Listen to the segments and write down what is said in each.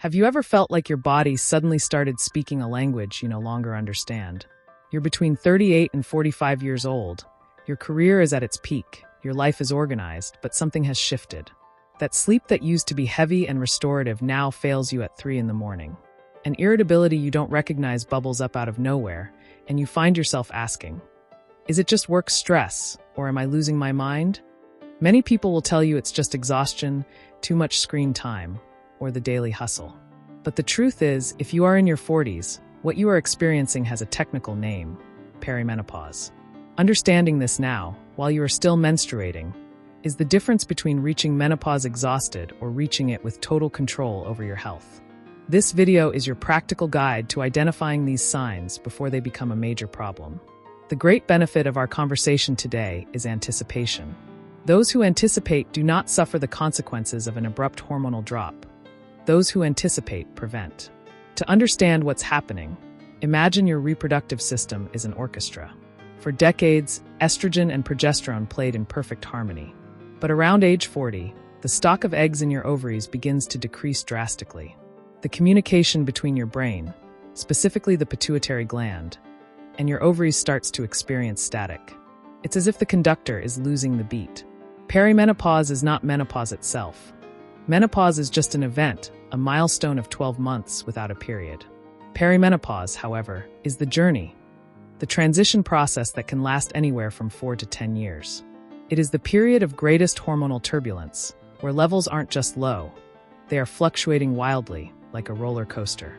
Have you ever felt like your body suddenly started speaking a language you no longer understand? You're between 38 and 45 years old. Your career is at its peak. Your life is organized, but something has shifted. That sleep that used to be heavy and restorative now fails you at 3 in the morning. An irritability you don't recognize bubbles up out of nowhere, and you find yourself asking, is it just work stress, or am I losing my mind? Many people will tell you it's just exhaustion, too much screen time, or the daily hustle. But the truth is, if you are in your 40s, what you are experiencing has a technical name: perimenopause. Understanding this now, while you are still menstruating, is the difference between reaching menopause exhausted or reaching it with total control over your health. This video is your practical guide to identifying these signs before they become a major problem. The great benefit of our conversation today is anticipation. Those who anticipate do not suffer the consequences of an abrupt hormonal drop. Those who anticipate prevent. To understand what's happening, imagine your reproductive system is an orchestra. For decades, estrogen and progesterone played in perfect harmony. But around age 40, the stock of eggs in your ovaries begins to decrease drastically. The communication between your brain, specifically the pituitary gland, and your ovaries starts to experience static. It's as if the conductor is losing the beat. Perimenopause is not menopause itself. Menopause is just an event, a milestone of 12 months without a period. Perimenopause, however, is the journey, the transition process that can last anywhere from 4 to 10 years. It is the period of greatest hormonal turbulence, where levels aren't just low, they are fluctuating wildly, like a roller coaster.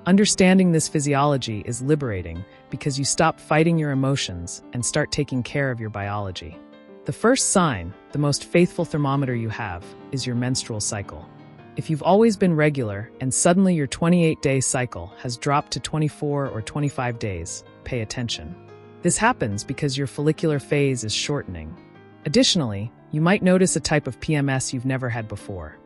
Understanding this physiology is liberating because you stop fighting your emotions and start taking care of your biology. The first sign, the most faithful thermometer you have, is your menstrual cycle. If you've always been regular and suddenly your 28-day cycle has dropped to 24 or 25 days, pay attention. This happens because your follicular phase is shortening. Additionally, you might notice a type of PMS you've never had before.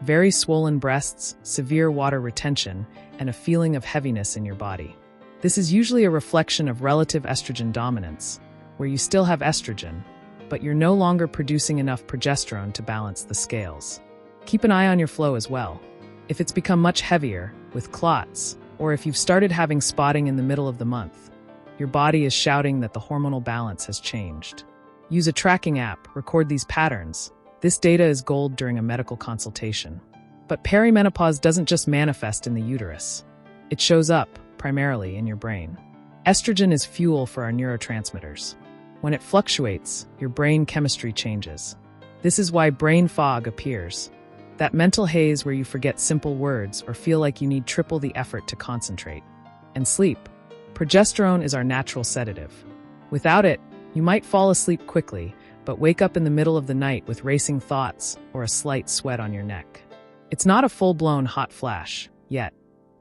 Very swollen breasts, severe water retention, and a feeling of heaviness in your body. This is usually a reflection of relative estrogen dominance, where you still have estrogen, but you're no longer producing enough progesterone to balance the scales. Keep an eye on your flow as well. If it's become much heavier, with clots, or if you've started having spotting in the middle of the month, your body is shouting that the hormonal balance has changed. Use a tracking app, record these patterns. This data is gold during a medical consultation. But perimenopause doesn't just manifest in the uterus. It shows up, primarily, in your brain. Estrogen is fuel for our neurotransmitters. When it fluctuates, your brain chemistry changes. This is why brain fog appears. That mental haze where you forget simple words or feel like you need triple the effort to concentrate. And sleep. Progesterone is our natural sedative. Without it, you might fall asleep quickly, but wake up in the middle of the night with racing thoughts or a slight sweat on your neck. It's not a full-blown hot flash, yet.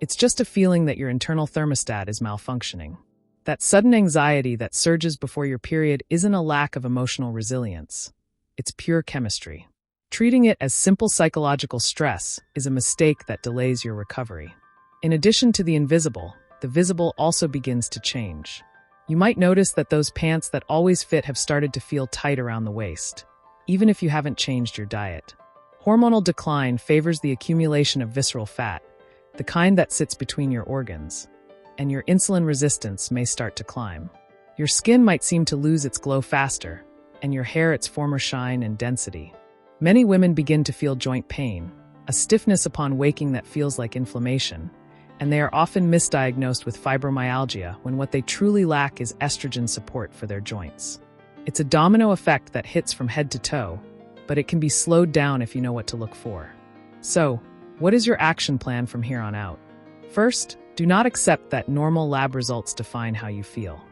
It's just a feeling that your internal thermostat is malfunctioning. That sudden anxiety that surges before your period isn't a lack of emotional resilience. It's pure chemistry. Treating it as simple psychological stress is a mistake that delays your recovery. In addition to the invisible, the visible also begins to change. You might notice that those pants that always fit have started to feel tight around the waist, even if you haven't changed your diet. Hormonal decline favors the accumulation of visceral fat, the kind that sits between your organs, and your insulin resistance may start to climb. Your skin might seem to lose its glow faster, and your hair its former shine and density. Many women begin to feel joint pain, a stiffness upon waking that feels like inflammation, and they are often misdiagnosed with fibromyalgia when what they truly lack is estrogen support for their joints. It's a domino effect that hits from head to toe, but it can be slowed down if you know what to look for. So, what is your action plan from here on out? First, do not accept that normal lab results define how you feel.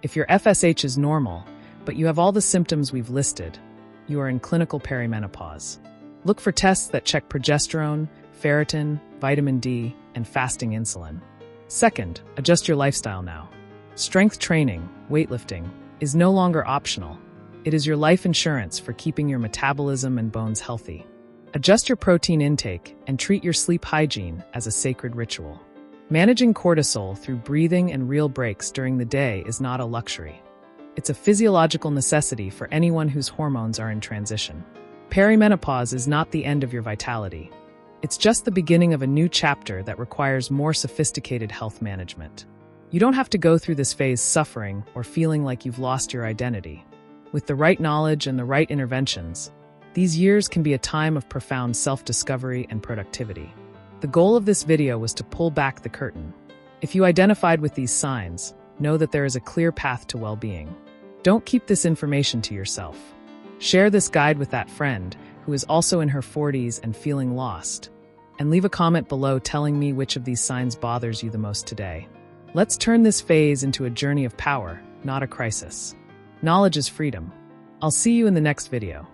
If your FSH is normal, but you have all the symptoms we've listed, you are in clinical perimenopause. Look for tests that check progesterone, ferritin, vitamin D, and fasting insulin. Second, adjust your lifestyle now. Strength training, weightlifting, is no longer optional. It is your life insurance for keeping your metabolism and bones healthy. Adjust your protein intake and treat your sleep hygiene as a sacred ritual. Managing cortisol through breathing and real breaks during the day is not a luxury. It's a physiological necessity for anyone whose hormones are in transition. Perimenopause is not the end of your vitality. It's just the beginning of a new chapter that requires more sophisticated health management. You don't have to go through this phase suffering or feeling like you've lost your identity. With the right knowledge and the right interventions, these years can be a time of profound self-discovery and productivity. The goal of this video was to pull back the curtain. If you identified with these signs, know that there is a clear path to well-being. Don't keep this information to yourself. Share this guide with that friend who is also in her 40s and feeling lost. And leave a comment below telling me which of these signs bothers you the most today. Let's turn this phase into a journey of power, not a crisis. Knowledge is freedom. I'll see you in the next video.